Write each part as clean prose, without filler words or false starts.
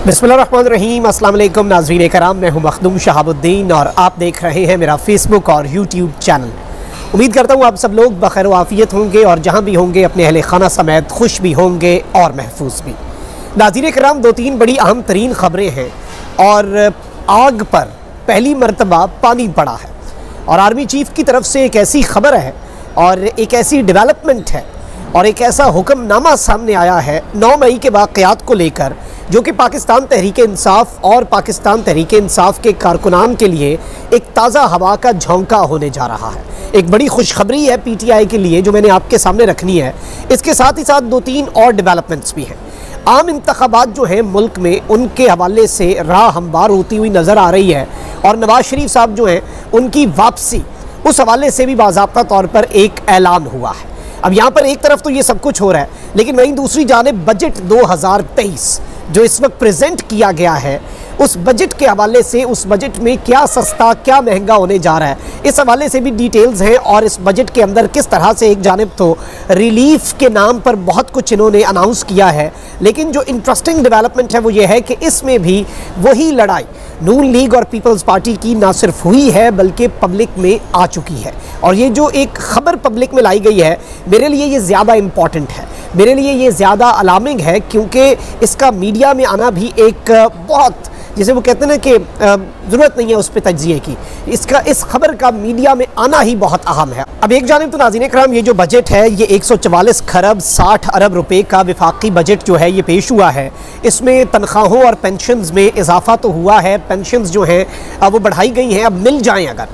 बिस्मिल्लाहिर्रहमानिर्रहीम। अस्सलाम वालेकुम नाज़रीन कराम, मैं हूं मखदूम शहाबुद्दीन और आप देख रहे हैं मेरा फेसबुक और यूट्यूब चैनल। उम्मीद करता हूं आप सब लोग बखैर व आफियत होंगे और जहां भी होंगे अपने अहले खाना समेत खुश भी होंगे और महफूज भी। नाज़रीन कराम, दो तीन बड़ी अहम तरीन ख़बरें हैं और आग पर पहली मरतबा पानी पड़ा है और आर्मी चीफ की तरफ से एक ऐसी खबर है और एक ऐसी डेवलपमेंट है और एक ऐसा हुक्मनामा सामने आया है 9 मई के वाक़यात को लेकर, जो कि पाकिस्तान तहरीक इंसाफ और पाकिस्तान तहरीक इंसाफ के कारकुनान के लिए एक ताज़ा हवा का झोंका होने जा रहा है। एक बड़ी खुशखबरी है PTI के लिए जो मैंने आपके सामने रखनी है। इसके साथ ही साथ दो तीन और डेवलपमेंट्स भी हैं। आम इंतखाबात जो हैं मुल्क में, उनके हवाले से राह हमवार होती हुई नज़र आ रही है और नवाज शरीफ साहब जो हैं उनकी वापसी, उस हवाले से भी बाज़ाब्ता तौर पर एक ऐलान हुआ है। अब यहाँ पर एक तरफ तो ये सब कुछ हो रहा है, लेकिन वहीं दूसरी जानिब बजट 2023 जो इस वक्त प्रेजेंट किया गया है, उस बजट के हवाले से, उस बजट में क्या सस्ता क्या महंगा होने जा रहा है, इस हवाले से भी डिटेल्स हैं। और इस बजट के अंदर किस तरह से एक जानिब तो रिलीफ के नाम पर बहुत कुछ इन्होंने अनाउंस किया है, लेकिन जो इंटरेस्टिंग डेवलपमेंट है वो ये है कि इसमें भी वही लड़ाई नून लीग और पीपल्स पार्टी की ना सिर्फ हुई है बल्कि पब्लिक में आ चुकी है। और ये जो एक ख़बर पब्लिक में लाई गई है, मेरे लिए ये ज़्यादा इम्पॉर्टेंट है, मेरे लिए ये ज़्यादा अलार्मिंग है, क्योंकि इसका मीडिया में आना भी एक बहुत, जिसे वो कहते हैं ना कि ज़रूरत नहीं है उस पर तज्ज़िये की, इस खबर का मीडिया में आना ही बहुत अहम है। अब एक जानिब तो नाज़रीन कराम, ये जो बजट है ये 144 खरब 60 अरब रुपए का विफाकी बजट जो है ये पेश हुआ है। इसमें तनख्वाहों और पेंशन्स में इजाफा तो हुआ है, पेंशन्स जो हैं वो बढ़ाई गई हैं। अब मिल जाएँ अगर,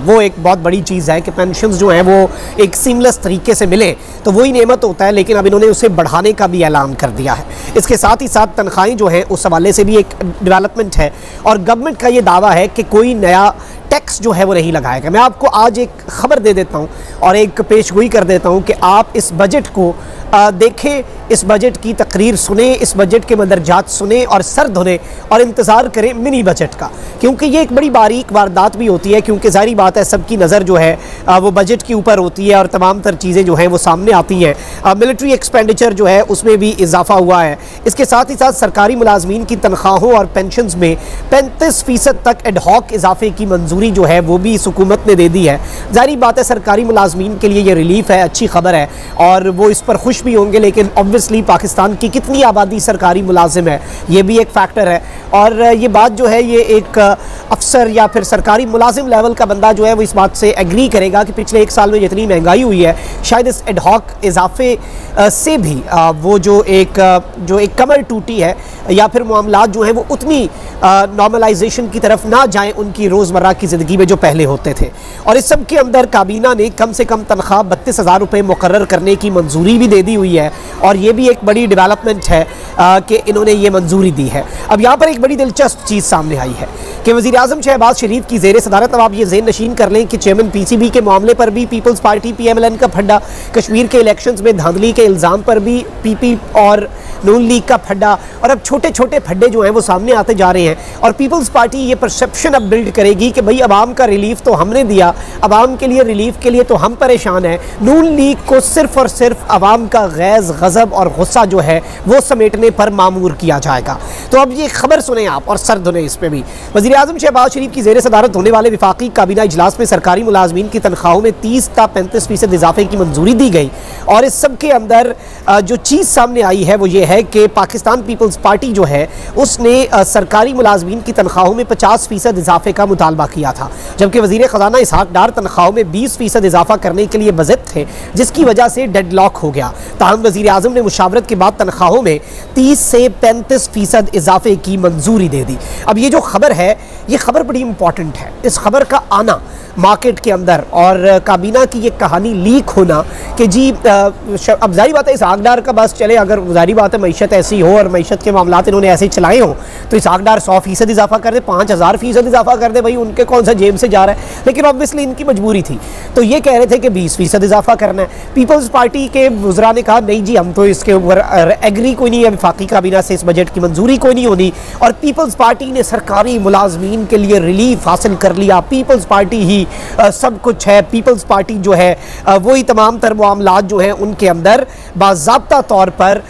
वो एक बहुत बड़ी चीज़ है कि पेंशन्स जो हैं वो एक सीमलेस तरीके से मिले तो वही नेमत होता है, लेकिन अब इन्होंने उसे बढ़ाने का भी ऐलान कर दिया है। इसके साथ ही साथ तनख्वाहें जो हैं उस हवाले से भी एक डेवलपमेंट है और गवर्नमेंट का ये दावा है कि कोई नया टैक्स जो है वो नहीं लगाएगा। मैं आपको आज एक ख़बर दे देता हूँ और एक पेशगोई कर देता हूँ कि आप इस बजट को देखें, इस बजट की तकरीर सुने, इस बजट के मंदरजात सुने और सर धुने और इंतज़ार करें मिनी बजट का, क्योंकि ये एक बड़ी बारीक वारदात भी होती है। क्योंकि ज़ाहिर बात है सबकी नज़र जो है वो बजट के ऊपर होती है और तमाम तर चीज़ें जो हैं वो सामने आती हैं। मिलिट्री एक्सपेंडिचर जो है उसमें भी इजाफा हुआ है। इसके साथ ही साथ सरकारी मुलाजमीन की तनख्वाहों और पेंशन्स में 35% तक एडहॉक इजाफे की मंजूरी जो है वो भी इस हुकूमत ने दे दी है। ज़ाहिर बात है सरकारी मुलाजमीन के लिए ये रिलीफ है, अच्छी खबर है और वो इस पर खुश भी होंगे, लेकिन ऑब्वियसली पाकिस्तान की कितनी आबादी सरकारी मुलाजिम है ये भी एक फैक्टर है। और ये बात जो है ये एक अफसर या फिर सरकारी मुलाजिम लेवल का बंदा जो है वो इस बात से एग्री करेगा कि पिछले एक साल में जितनी महंगाई हुई है, शायद इस एडहॉक इजाफे से भी वो जो एक कमर टूटी है या फिर मामलात जो हैं वो उतनी नॉर्मलाइजेशन की तरफ ना जाएं उनकी रोज़मर्रा की ज़िंदगी में जो पहले होते थे। और इस सब के अंदर काबीना ने कम से कम तनख्वाह 32,000 रुपये मुकर्रर करने की मंजूरी भी दे दी हुई है और ये भी एक बड़ी डेवलपमेंट है कि इन्होंने ये मंजूरी दी है। अब यहाँ पर एक बड़ी दिलचस्प चीज़ सामने आई है कि वज़ीर-ए-आज़म शहबाज शरीफ की ज़ेर सदारत, अब आप ये ज़हन नशीन कर लें कि चेयरमैन PCB के मामले पर भी पीपल्स पार्टी PMLN का फड्डा, कश्मीर के इलेक्शंस में धांधली के इल्ज़ाम पर भी PP और नून लीग का फड्डा, और अब छोटे छोटे फड्डे जो हैं वो सामने आते जा रहे हैं। और पीपल्स पार्टी ये परसेप्शन अब बिल्ड करेगी कि भाई अवाम का रिलीफ तो हमने दिया, अवाम के लिए रिलीफ के लिए तो हम परेशान हैं, नून लीग को सिर्फ और सिर्फ अवाम का गैज़, गज़ब और गुस्सा जो है वो समेटने पर मामूर किया जाएगा। तो अब ये खबर सुने आप और सर धुने इस पर भी। वज़ीर-ए-आज़म शहबाज शरीफ की ज़ेर सदारत होने वाले विफाकी काबीना इजलास में सरकारी मुलाजमीन की तनख्वाहों में 30 ता 35% इजाफे की मंजूरी दी गई। और इस सब के अंदर जो चीज़ सामने आई है वो ये है कि पाकिस्तान पीपल्स पार्टी जो है उसने सरकारी मुलाजमीन की तनख्वाहों में 50% इजाफे का मुतालबा किया था, जबकि वज़ीर ख़जाना इसहाक डार तनख्वाहों में 20% इजाफा करने के लिए बज़द थे, जिसकी वजह से डेडलॉक हो गया। ताहम वज़ीर-ए-आज़म ने मुशावरत के बाद तनख्वाहों में 30 से 35% इजाफे की मंजूरी दे दी। अब ये जो खबर है ये खबर बड़ी इंपॉर्टेंट है। इस खबर का आना मार्केट के अंदर और काबीना की ये कहानी लीक होना कि जी अब जाहिर बात है इसहाक डार का बस चले, अगर जाहिर बात है मईशत ऐसी हो और मईशत के मामलात इन्होंने ऐसे ही चलाए हों तो इसहाक डार 100% इजाफा कर दे, 5000% इजाफा कर दे, भाई उनके कौन सा जेब से जा रहा है। लेकिन ऑब्वियसली इनकी मजबूरी थी, तो ये कह रहे थे कि 20% इजाफा करना है। पीपल्स पार्टी के वज़रा ने कहा नहीं जी हम तो इसके ऊपर एग्री कोई नहीं है, वफाकी काबीना से इस बजट की मंजूरी कोई नहीं होनी। और पीपल्स पार्टी ने सरकारी मुलाजमीन के लिए रिलीफ हासिल कर लिया, पीपल्स पार्टी ही सब कुछ है। पीपल्स पार्टी जो है वही तमाम तर मामलात जो हैं उनके अंदर बाज़ाब्ता तौर पर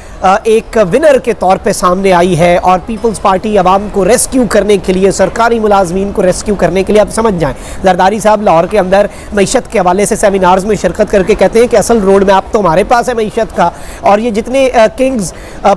एक विनर के तौर पे सामने आई है। और पीपल्स पार्टी आवाम को रेस्क्यू करने के लिए, सरकारी मुलाजमीन को रेस्क्यू करने के लिए, आप समझ जाएं, जरदारी साहब लाहौर के अंदर मईशत के हवाले से सेमिनार्स में शिरकत करके कहते हैं कि असल रोड मैप तो हमारे पास है मईशत का, और ये जितने किंग्स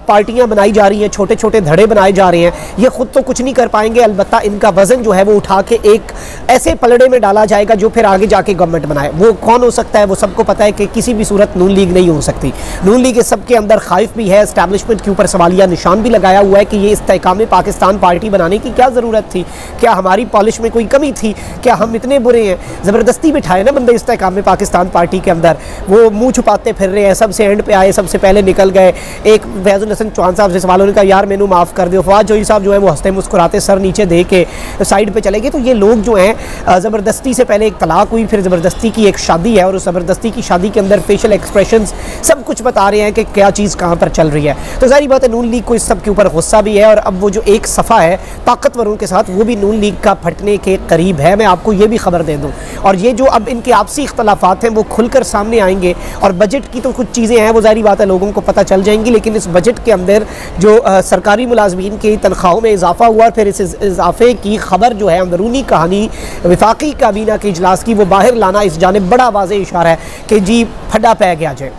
पार्टियां बनाई जा रही हैं, छोटे छोटे धड़े बनाए जा रहे हैं, ये खुद तो कुछ नहीं कर पाएंगे, अलबत्ता इनका वजन जो है वो उठा के एक ऐसे पलड़े में डाला जाएगा जो फिर आगे जाके गवर्नमेंट बनाए। वो कौन हो सकता है? वो सबको पता है कि किसी भी सूरत नून लीग नहीं हो सकती। नून लीग इस सबके अंदर खाइफ भी है, एस्टैब्लिशमेंट के ऊपर सवालिया निशान भी लगाया हुआ है कि ये इस्तेहकाम पाकिस्तान पार्टी बनाने की क्या ज़रूरत थी, क्या हमारी पॉलिश में कोई कमी थी, क्या हम इतने बुरे हैं? ज़बरदस्ती बिठाए ना बंदे इस्तेहकाम पाकिस्तान पार्टी के अंदर, वो मुँह छुपाते फिर रहे हैं, सबसे एंड पे आए, सबसे पहले निकल गए। एक फैजुल हसन चौहान साहब से सवालों ने कहा यार मैनू माफ़ कर दो, फवाद जोई साहब जो है वो हंसते मुस्कुराते सर नीचे दे के साइड पे चले गए। तो ये लोग जो हैं ज़बरदस्ती से पहले एक तलाक हुई, फिर ज़बरदस्ती की एक शादी है, और उस ज़बरदस्ती की शादी के अंदर फेशियल एक्सप्रेशंस सब कुछ बता रहे हैं कि क्या चीज़ कहाँ पर चल रही है। तो जाहिर बात है नून लीग को इस सब के ऊपर गुस्सा भी है, और अब वो जो एक सफ़ा है ताकतवरों के साथ, वो भी नून लीग का फटने के करीब है। मैं आपको ये भी खबर दे दूँ, और ये जो अब इनके आपसी इख्तलाफात हैं वो खुलकर सामने आएंगे, और बजट की तो कुछ चीज़ें हैं वो जाहिर बात है लोगों को पता चल जाएंगी, लेकिन इस बजट के अंदर जो सरकारी मुलाजमीन की तनख्वाहों में इजाफा हुआ, फिर इस इजाफे की खबर जो है अंदरूनी कहानी वफाकी काबीना के इजलास की वो बाहर लाना इस जानिब बड़ा वाज़ेह इशारा है कि जी फटा पै गया जाए।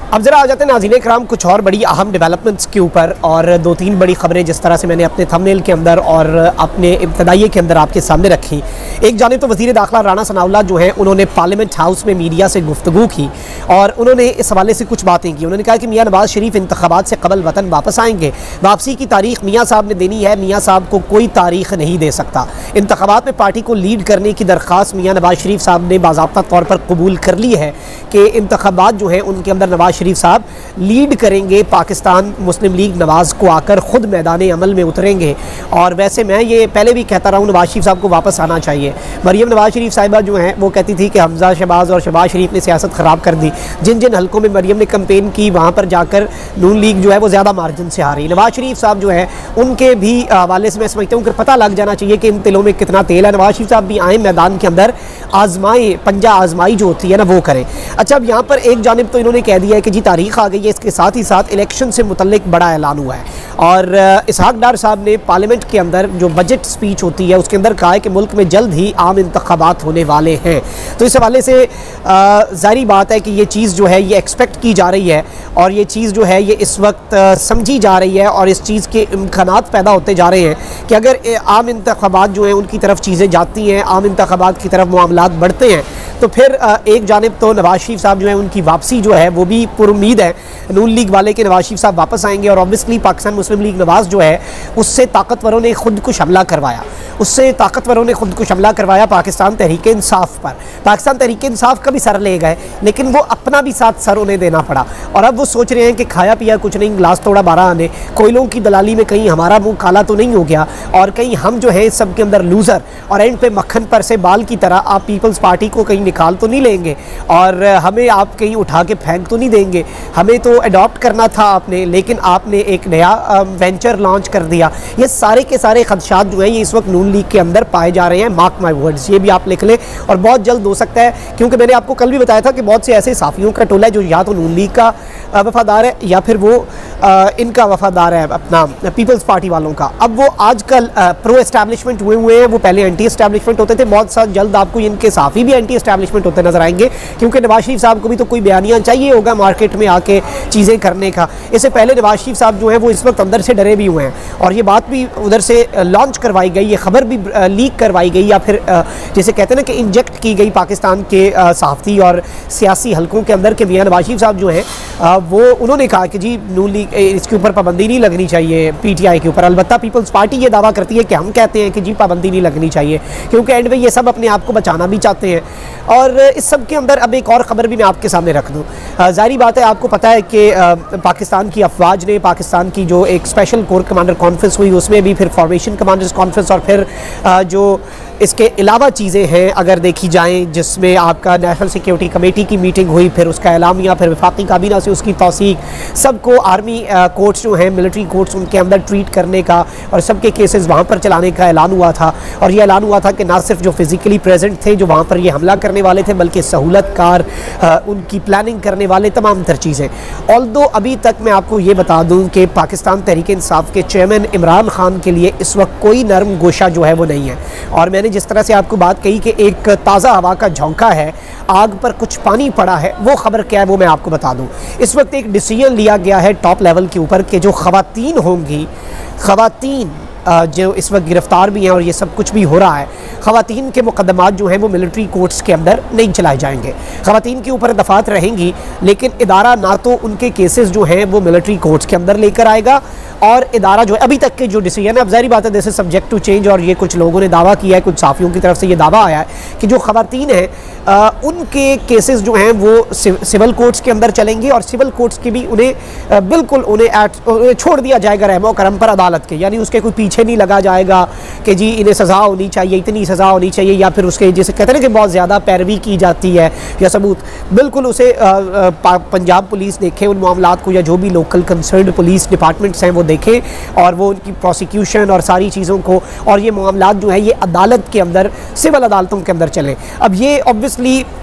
अब ज़रा आ जाते हैं नाज़रीन कराम कुछ और बड़ी अहम डेवलपमेंट्स के ऊपर, और 2-3 बड़ी खबरें जिस तरह से मैंने अपने थंबनेल के अंदर और अपने इब्तदाइये के अंदर आपके सामने रखी। एक जानिब तो वज़ीर दाखिला राना सनाउल्लाह जो हैं उन्होंने पार्लियामेंट हाउस में मीडिया से गुफ्तगू की, और उन्होंने इस हवाले से कुछ बातें की। उन्होंने कहा कि मियाँ नवाज़ शरीफ इंतखाबात से कबल वतन वापस आएंगे, वापसी की तारीख मियाँ साहब ने देनी है, मियाँ साहब को कोई तारीख नहीं दे सकता। इंतखाबात में पार्टी को लीड करने की दरख्वास्त मियाँ नवाज़ शरीफ साहब ने बाज़ाब्ता तौर पर कबूल कर ली है कि इंतखाबात जो हैं उनके अंदर नवाज़ शरीफ साहब लीड करेंगे, पाकिस्तान मुस्लिम लीग नवाज़ को आकर ख़ुद मैदान अमल में उतरेंगे। और वैसे मैं ये पहले भी कहता रहा हूँ नवाज़ शरीफ साहब को वापस आना चाहिए। मरीम नवाज़ शरीफ साहिबा जो हैं वो कहती थी कि हमजा शहबाज और शहबाज शरीफ ने सियासत ख़राब कर दी। जिन जिन हलकों में मरीम ने कैंपेन की वहाँ पर जाकर नून लीग जो है वो ज़्यादा मार्जिन से हारी। नवाज़ शरीफ साहब जो है उनके भी हवाले से मैं समझता हूँ कि पता लग जाना चाहिए कि इन तिलों में कितना तेल है। नवाज़ शरीफ साहब भी आए मैदान के अंदर, आजमाएँ, पंजा आजमाई जो होती है ना वो करें। अच्छा, अब यहाँ पर एक जानिब तो इन्होंने कह दिया है कि जी तारीख आ गई है, इसके साथ ही साथ इलेक्शन से मुतल्लिक बड़ा ऐलान हुआ है। और इसहाक डार साहब ने पार्लियामेंट के अंदर जो बजट स्पीच होती है उसके अंदर कहा है कि मुल्क में जल्द ही आम इंतखाबात होने वाले हैं। तो इस हवाले से ज़ाहिर बात है कि ये चीज़ जो है ये एक्सपेक्ट की जा रही है, और ये चीज़ जो है ये इस वक्त समझी जा रही है, और इस चीज़ के इम्कानात पैदा होते जा रहे हैं कि अगर आम इंतखाबात जो हैं उनकी तरफ चीज़ें जाती हैं, आम इंतखाबात की तरफ मामलात बढ़ते हैं, तो फिर एक जानिब तो नवाज़ शरीफ साहब जो है उनकी वापसी जो है वो भी पुरुम्मीद है। नून लीग वाले के नवाज़ शरीफ साहब वापस आएंगे, और ऑब्वियसली पाकिस्तान मुस्लिम लीग नवाज़ जो है उससे ताकतवरों ने खुद को हमला करवाया, पाकिस्तान तहरीक इंसाफ पर। पाकिस्तान तहरीक इंसाफ का भी सर ले गए, लेकिन वो अपना भी साथ सर उन्हें देना पड़ा, और अब वो सोच रहे हैं कि खाया पिया कुछ नहीं, गिलास तोड़ा 12 आने, कोयलों की दलाली में कहीं हमारा मुंह काला तो नहीं हो गया, और कहीं हम जो है इस सब के अंदर लूज़र और एंड पे मक्खन पर से बाल की तरह आप पीपल्स पार्टी को कहीं निकाल तो नहीं लेंगे, और हमें आप कहीं उठा के फेंक तो नहीं देंगे। हमें तो अडॉप्ट करना था आपने, लेकिन आपने एक नया वेंचर लॉन्च कर दिया। ये सारे के सारे खदशात जो हैं ये इस वक्त नून लीग के अंदर पाए जा रहे हैं। मार्क माई वर्ड्स, ये भी आप लिख लें, और बहुत जल्द हो सकता है, क्योंकि मैंने आपको कल भी बताया था कि बहुत से ऐसे साफियों का टोला है जो या तो नून लीग का वफादार है या फिर वो इनका वफादार है, अपना पीपल्स पार्टी वालों का। अब वो आजकल प्रो एस्टैब्लिशमेंट हुए हैं, वो पहले एंटी एस्टैब्लिशमेंट होते थे। बहुत सा जल्द आपको इनके साफी भी एंटी एस्टैब्लिशमेंट होते नजर आएंगे, क्योंकि नवाज शरीफ साहब को भी तो कोई बयानिया चाहिए होगा मार्केट में आके चीज़ें करने का। इससे पहले नवाज शरीफ साहब जो है वो इस वक्त अंदर से डरे भी हुए हैं, और ये बात भी उधर से लॉन्च करवाई गई, ये खबर भी लीक करवाई गई, या फिर जैसे कहते हैं ना कि इंजेक्ट की गई पाकिस्तान के सहाफ़ती और सियासी हलकों के अंदर के मियाँ नवाज शरीफ साहब जो हैं वो उन्होंने कहा कि जी नून लीग इसके ऊपर पाबंदी नहीं लगनी चाहिए PTI के ऊपर। अलबत्ता पीपल्स पार्टी ये दावा करती है कि हम कहते हैं कि जी पाबंदी नहीं लगनी चाहिए, क्योंकि एंड में ये सब अपने आप को बचाना भी चाहते हैं। और इस सब के अंदर अब एक और ख़बर भी मैं आपके सामने रख दूँ। ज़ाहिर बात है, आपको पता है कि पाकिस्तान की अफवाज ने, पाकिस्तान की जो एक स्पेशल कोर कमांडर कॉन्फ्रेंस हुई उसमें भी फिर फॉर्मेशन कमांडर्स कॉन्फ्रेंस, और फिर जो इसके अलावा चीज़ें हैं अगर देखी जाएँ, जिसमें आपका नेशनल सिक्योरिटी कमेटी की मीटिंग हुई, फिर उसका एलामिया, फिर वफाकी काबीना से उसकी तौसीक, सबको आर्मी कोर्ट्स जो हैं, मिलिट्री कोर्ट्स, उनके अंदर ट्रीट करने का और सबके केसेस वहाँ पर चलाने का ऐलान हुआ था। और ये ऐलान हुआ था कि ना सिर्फ जो फिज़िकली प्रेजेंट थे जो वहाँ पर ये हमला करने वाले थे, बल्कि सहूलतकार, उनकी प्लानिंग करने वाले, तमाम तर चीज़ें। ऑल्दो अभी तक मैं आपको ये बता दूँ कि पाकिस्तान तहरीक इंसाफ के चेयरमैन इमरान खान के लिए इस वक्त कोई नरम गोशा जो है वो नहीं है। और मैंने जिस तरह से आपको बात कही कि एक ताज़ा हवा का झोंका है, आग पर कुछ पानी पड़ा है, वो खबर क्या है वो मैं आपको बता दूं। इस वक्त एक डिसीजन लिया गया है टॉप लेवल के ऊपर कि जो ख़वातीन होंगी, ख़वातीन जो इस वक्त गिरफ़्तार भी हैं और ये सब कुछ भी हो रहा है, ख़वातीन के मुकदमात जो हैं वो मिलिट्री कोर्ट्स के अंदर नहीं चलाए जाएंगे। ख़वातीन के ऊपर दफ़ात रहेंगी, लेकिन इदारा ना तो उनके केसेस जो हैं वो मिलिट्री कोर्ट्स के अंदर लेकर आएगा, और इदारा जो है अभी तक के जो डिसीजन है, अब ज़ाहिर बात है this is subject to change, और ये कुछ लोगों ने दावा किया है, कुछ साफ़ियों की तरफ से ये दावा आया है कि जो ख़वातीन हैं उनके केसेस जो हैं वो सिविल कोर्ट्स के अंदर चलेंगे, और सिविल कोर्ट्स के भी उन्हें बिल्कुल उन्हें छोड़ दिया जाएगा रहमो करम पर अदालत के, यानी उसके कोई पीछे नहीं लगा जाएगा कि जी इन्हें सज़ा होनी चाहिए, इतनी सज़ा होनी चाहिए, या फिर उसके जैसे कहते हैं कि बहुत ज़्यादा पैरवी की जाती है या सबूत, बिल्कुल उसे पंजाब पुलिस देखे उन मामलात को, या जो भी लोकल कंसर्न्ड पुलिस डिपार्टमेंट्स हैं वो देखें और वो उनकी प्रोसिक्यूशन और सारी चीज़ों को, और ये मामलात जो है ये अदालत के अंदर, सिविल अदालतों के अंदर चलें। अब ये ऑब्वियसली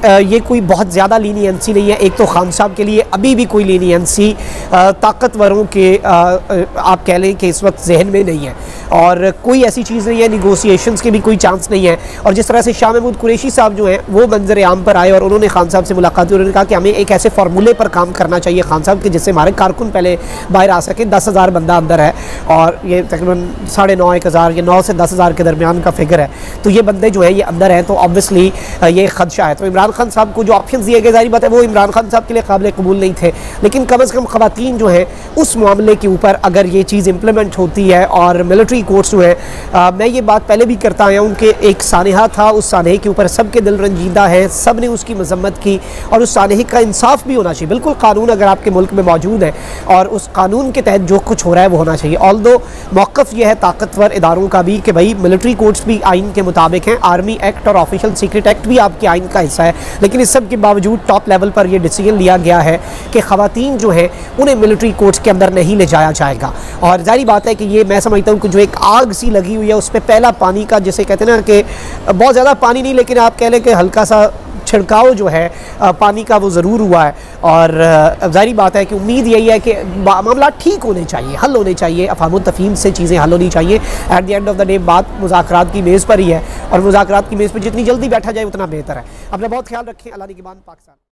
ये कोई बहुत ज़्यादा लीनियंसी नहीं है। एक तो खान साहब के लिए अभी भी कोई लीनियंसी ताकतवरों के आप कह लें कि इस वक्त जहन में नहीं है, और कोई ऐसी चीज़ नहीं है, निगोसिएशंस के भी कोई चांस नहीं है। और जिस तरह से शाह महमूद कुरैशी साहब जो हैं वो मंजर आम पर आए और उन्होंने खान साहब से मुलाकात की, उन्होंने कहा कि हमें एक ऐसे फार्मूले पर काम करना चाहिए खान साहब के जिससे हमारे कारकुन पहले बाहर आ सके। 10,000 बंदा अंदर है और ये तकरीबन 9,500 या 9 से 10,000 के दरमियान का फिगर है, तो ये बंदे जो है ये अंदर हैं, तो ऑब्वियसली ये खदशा है। तो इमरान खान साहब को जो ऑप्शन दिए गए, जाहिर बात है वो इमरान खान साहब के लिए काबिल कबूल नहीं थे, लेकिन कम अज़ कम ख़वातीन जो है उस मामले के ऊपर अगर ये चीज़ इम्प्लीमेंट होती है, और मिलिट्री कोर्ट्स जो है, मैं ये बात पहले भी करता आया हूँ कि एक सानहा था, उस सानहे के ऊपर सबके दिल रंजीदा है, सब ने उसकी मजम्मत की, और उस सानहे का इंसाफ भी होना चाहिए। बिल्कुल कानून अगर आपके मुल्क में मौजूद है और उस कानून के तहत जो कुछ हो रहा है वो होना चाहिए। ऑल्दो मौक़िफ़ ये है ताकतवर इदारों का भी कि भाई मिलिट्री कोर्ट्स भी आइन के मुताबिक हैं, आर्मी एक्ट और ऑफिशियल सीक्रेट एक्ट भी आपके आइन का हिस्सा है, लेकिन इस सब के बावजूद टॉप लेवल पर यह डिसीजन लिया गया है कि ख़वातीन जो है उन्हें मिलिट्री कोर्ट्स के अंदर नहीं ले जाया जाएगा। और जाहिर बात है कि ये मैं समझता हूँ कि जो एक आग सी लगी हुई है उस पर पहला पानी का, जिसे कहते हैं ना कि बहुत ज़्यादा पानी नहीं, लेकिन आप कह लें कि हल्का सा छिड़काव जो है पानी का वो ज़रूर हुआ है। और ज़ाहिर बात है कि उम्मीद यही है कि मामला ठीक होने चाहिए, हल होने चाहिए, अफ़हाम तफ़हीम से चीज़ें हल होनी चाहिए। At the end of the day बात मुज़ाकरात की मेज़ पर ही है, और मुज़ाकरात की मेज़ पर जितनी जल्दी बैठा जाए उतना बेहतर है। अपना बहुत ख्याल रखें। अल्लाह निगहबान पाकिस्तान।